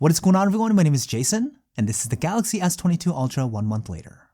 What is going on, everyone? My name is Jason, and this is the Galaxy S22 Ultra 1 month later.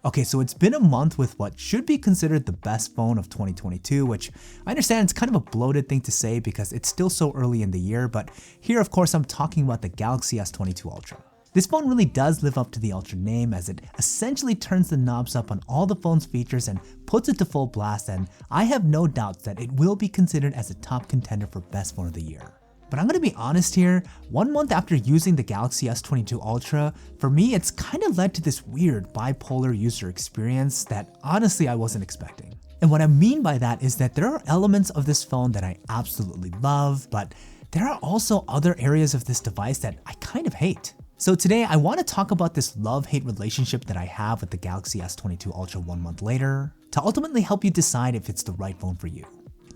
Okay, so it's been a month with what should be considered the best phone of 2022, which I understand it's kind of a bloated thing to say because it's still so early in the year, but here of course I'm talking about the Galaxy S22 Ultra. This phone really does live up to the Ultra name, as it essentially turns the knobs up on all the phone's features and puts it to full blast, and I have no doubts that it will be considered as a top contender for best phone of the year. But I'm gonna be honest here, 1 month after using the Galaxy S22 Ultra, for me it's kind of led to this weird bipolar user experience that honestly I wasn't expecting. And what I mean by that is that there are elements of this phone that I absolutely love, but there are also other areas of this device that I kind of hate. So today I want to talk about this love-hate relationship that I have with the Galaxy S22 Ultra 1 month later to ultimately help you decide if it's the right phone for you.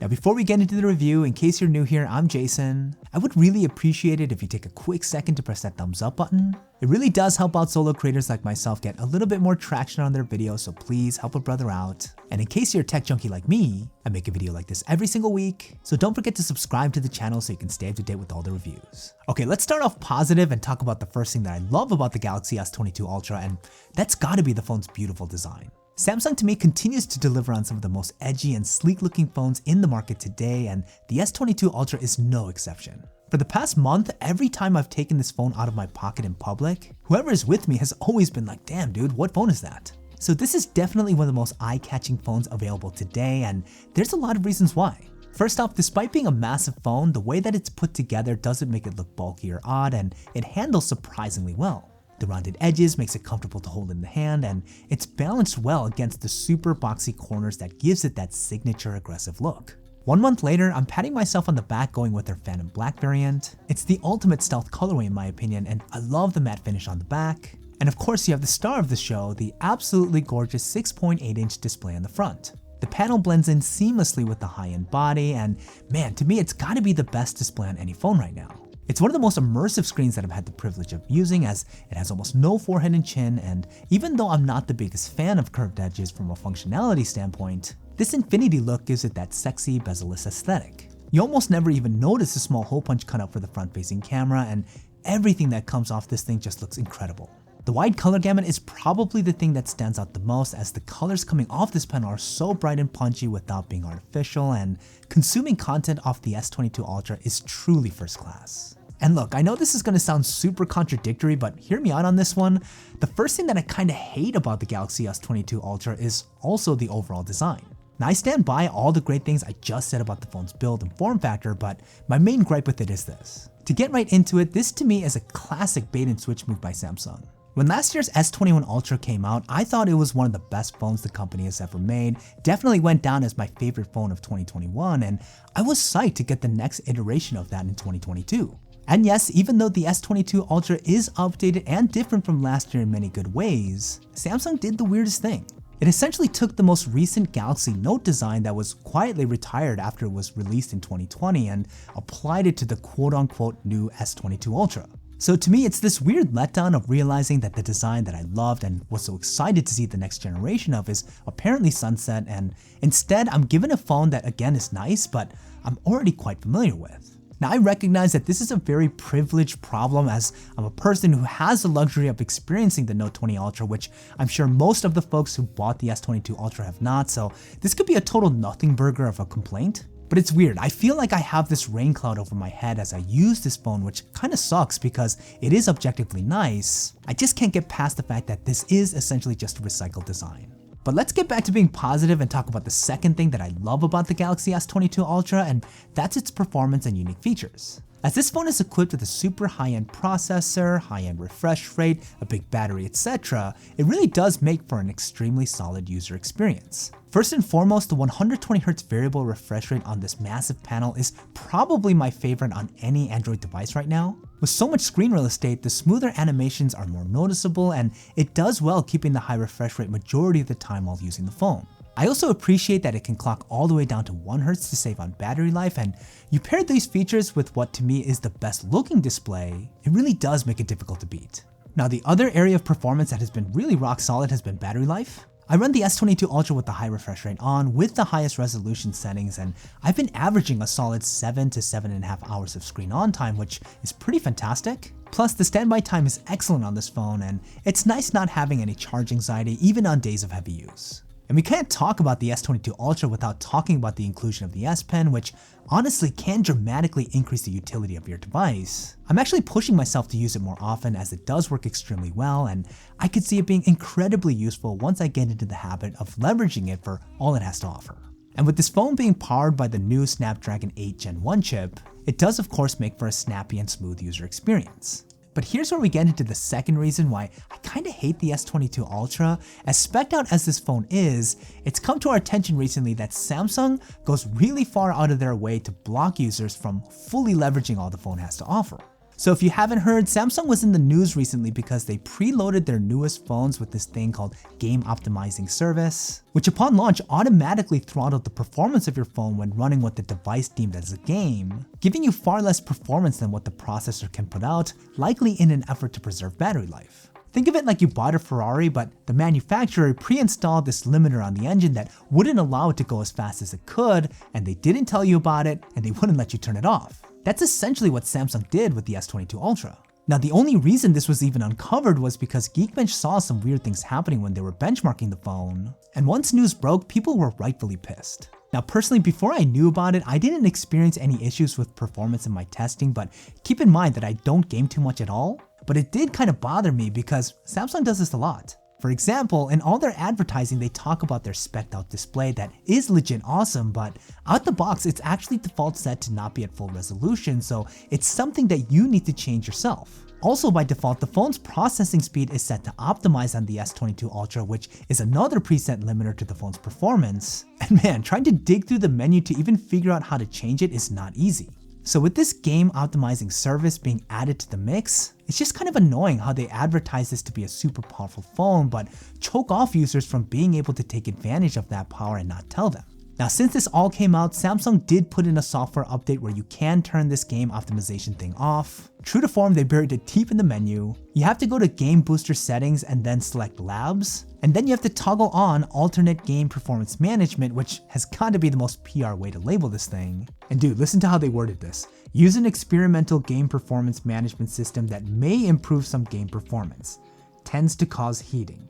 Now before we get into the review, in case you're new here, I'm Jason. I would really appreciate it if you take a quick second to press that thumbs up button. It really does help out solo creators like myself get a little bit more traction on their videos, so please help a brother out. And in case you're a tech junkie like me, I make a video like this every single week, so don't forget to subscribe to the channel so you can stay up to date with all the reviews. Okay, let's start off positive and talk about the first thing that I love about the Galaxy S22 Ultra, and that's gotta be the phone's beautiful design. Samsung to me continues to deliver on some of the most edgy and sleek looking phones in the market today, and the S22 Ultra is no exception. For the past month, every time I've taken this phone out of my pocket in public, whoever is with me has always been like, damn dude, what phone is that? So this is definitely one of the most eye-catching phones available today, and there's a lot of reasons why. First off, despite being a massive phone, the way that it's put together doesn't make it look bulky or odd, and it handles surprisingly well. The rounded edges makes it comfortable to hold in the hand, and it's balanced well against the super boxy corners that gives it that signature aggressive look. 1 month later, I'm patting myself on the back going with their Phantom Black variant. It's the ultimate stealth colorway in my opinion, and I love the matte finish on the back. And of course you have the star of the show, the absolutely gorgeous 6.8-inch display on the front. The panel blends in seamlessly with the high-end body, and man, to me it's gotta be the best display on any phone right now. It's one of the most immersive screens that I've had the privilege of using, as it has almost no forehead and chin, and even though I'm not the biggest fan of curved edges from a functionality standpoint, this infinity look gives it that sexy bezel-less aesthetic. You almost never even notice the small hole punch cutout for the front-facing camera, and everything that comes off this thing just looks incredible. The wide color gamut is probably the thing that stands out the most, as the colors coming off this panel are so bright and punchy without being artificial, and consuming content off the S22 Ultra is truly first class. And look, I know this is going to sound super contradictory, but hear me out on this one. The first thing that I kind of hate about the Galaxy S22 Ultra is also the overall design. Now I stand by all the great things I just said about the phone's build and form factor, but my main gripe with it is this. To get right into it, this to me is a classic bait and switch move by Samsung. When last year's S21 Ultra came out, I thought it was one of the best phones the company has ever made, definitely went down as my favorite phone of 2021, and I was psyched to get the next iteration of that in 2022. And yes, even though the S22 Ultra is updated and different from last year in many good ways, Samsung did the weirdest thing. It essentially took the most recent Galaxy Note design that was quietly retired after it was released in 2020 and applied it to the quote-unquote new S22 Ultra. So to me, it's this weird letdown of realizing that the design that I loved and was so excited to see the next generation of is apparently sunset, and instead I'm given a phone that again is nice, but I'm already quite familiar with. Now I recognize that this is a very privileged problem, as I'm a person who has the luxury of experiencing the Note 20 Ultra, which I'm sure most of the folks who bought the S22 Ultra have not, so this could be a total nothing burger of a complaint. But it's weird, I feel like I have this rain cloud over my head as I use this phone, which kinda sucks because it is objectively nice. I just can't get past the fact that this is essentially just a recycled design. But let's get back to being positive and talk about the second thing that I love about the Galaxy S22 Ultra, and that's its performance and unique features. As this phone is equipped with a super high-end processor, high-end refresh rate, a big battery, etc., it really does make for an extremely solid user experience. First and foremost, the 120Hz variable refresh rate on this massive panel is probably my favorite on any Android device right now. With so much screen real estate, the smoother animations are more noticeable, and it does well keeping the high refresh rate majority of the time while using the phone. I also appreciate that it can clock all the way down to 1 Hz to save on battery life, and you pair these features with what to me is the best looking display, it really does make it difficult to beat. Now the other area of performance that has been really rock solid has been battery life. I run the S22 Ultra with the high refresh rate on with the highest resolution settings, and I've been averaging a solid 7 to 7.5 hours of screen on time, which is pretty fantastic. Plus, the standby time is excellent on this phone, and it's nice not having any charge anxiety even on days of heavy use. And we can't talk about the S22 Ultra without talking about the inclusion of the S Pen, which honestly can dramatically increase the utility of your device. I'm actually pushing myself to use it more often as it does work extremely well, and I could see it being incredibly useful once I get into the habit of leveraging it for all it has to offer. And with this phone being powered by the new Snapdragon 8 Gen 1 chip, it does of course make for a snappy and smooth user experience. But here's where we get into the second reason why I kinda hate the S22 Ultra. As spec'd out as this phone is, it's come to our attention recently that Samsung goes really far out of their way to block users from fully leveraging all the phone has to offer. So if you haven't heard, Samsung was in the news recently because they preloaded their newest phones with this thing called game optimizing service, which upon launch automatically throttled the performance of your phone when running what the device deemed as a game, giving you far less performance than what the processor can put out, likely in an effort to preserve battery life. Think of it like you bought a Ferrari, but the manufacturer pre-installed this limiter on the engine that wouldn't allow it to go as fast as it could, and they didn't tell you about it, and they wouldn't let you turn it off. That's essentially what Samsung did with the S22 Ultra. Now, the only reason this was even uncovered was because Geekbench saw some weird things happening when they were benchmarking the phone, and once news broke, people were rightfully pissed. Now, personally, before I knew about it, I didn't experience any issues with performance in my testing, but keep in mind that I don't game too much at all. But it did kind of bother me because Samsung does this a lot. For example, in all their advertising, they talk about their spec'd out display that is legit awesome, but out the box, it's actually default set to not be at full resolution, so it's something that you need to change yourself. Also by default, the phone's processing speed is set to optimize on the S22 Ultra, which is another preset limiter to the phone's performance. And man, trying to dig through the menu to even figure out how to change it is not easy. So with this game optimizing service being added to the mix, it's just kind of annoying how they advertise this to be a super powerful phone, but choke off users from being able to take advantage of that power and not tell them. Now, since this all came out, Samsung did put in a software update where you can turn this game optimization thing off. True to form, they buried it deep in the menu. You have to go to Game Booster settings and then select Labs. And then you have to toggle on alternate game performance management, which has got to be the most PR way to label this thing. And dude, listen to how they worded this. Use an experimental game performance management system that may improve some game performance. Tends to cause heating.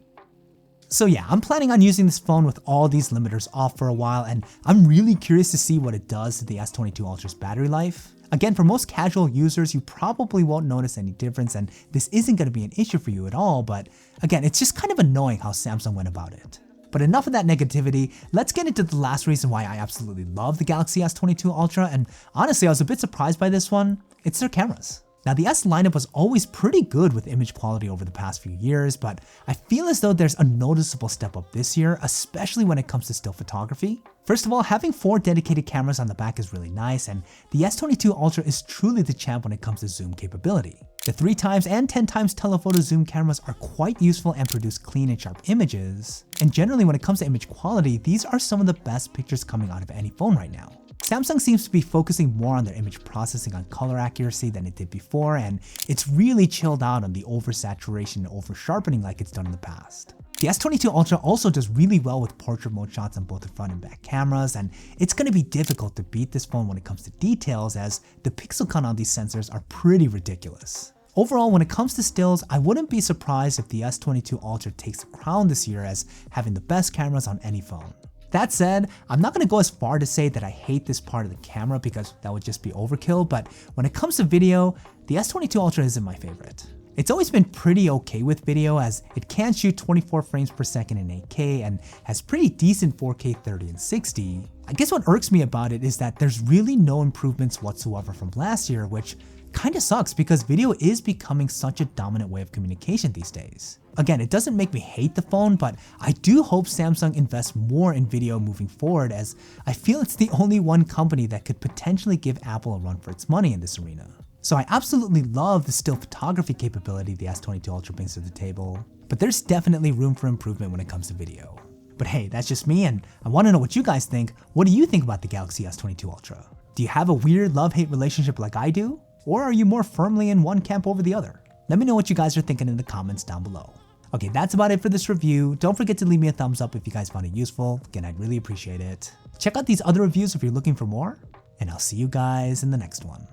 So yeah, I'm planning on using this phone with all these limiters off for a while, and I'm really curious to see what it does to the S22 Ultra's battery life. Again, for most casual users, you probably won't notice any difference, and this isn't going to be an issue for you at all, but again, it's just kind of annoying how Samsung went about it. But enough of that negativity, let's get into the last reason why I absolutely love the Galaxy S22 Ultra, and honestly, I was a bit surprised by this one. It's their cameras. Now, the S lineup was always pretty good with image quality over the past few years, but I feel as though there's a noticeable step up this year, especially when it comes to still photography. First of all, having 4 dedicated cameras on the back is really nice, and the S22 Ultra is truly the champ when it comes to zoom capability. The 3x and 10x telephoto zoom cameras are quite useful and produce clean and sharp images, and generally when it comes to image quality, these are some of the best pictures coming out of any phone right now. Samsung seems to be focusing more on their image processing on color accuracy than it did before, and it's really chilled out on the oversaturation and over-sharpening like it's done in the past. The S22 Ultra also does really well with portrait mode shots on both the front and back cameras, and it's going to be difficult to beat this phone when it comes to details as the pixel count on these sensors are pretty ridiculous. Overall, when it comes to stills, I wouldn't be surprised if the S22 Ultra takes the crown this year as having the best cameras on any phone. That said, I'm not going to go as far to say that I hate this part of the camera because that would just be overkill, but when it comes to video, the S22 Ultra isn't my favorite. It's always been pretty okay with video as it can shoot 24 frames per second in 8K and has pretty decent 4K 30 and 60. I guess what irks me about it is that there's really no improvements whatsoever from last year, which kinda sucks because video is becoming such a dominant way of communication these days. Again, it doesn't make me hate the phone, but I do hope Samsung invests more in video moving forward as I feel it's the only one company that could potentially give Apple a run for its money in this arena. So I absolutely love the still photography capability the S22 Ultra brings to the table, but there's definitely room for improvement when it comes to video. But hey, that's just me and I want to know what you guys think. What do you think about the Galaxy S22 Ultra? Do you have a weird love-hate relationship like I do? Or are you more firmly in one camp over the other? Let me know what you guys are thinking in the comments down below. Okay, that's about it for this review. Don't forget to leave me a thumbs up if you guys found it useful. Again, I'd really appreciate it. Check out these other reviews if you're looking for more, and I'll see you guys in the next one.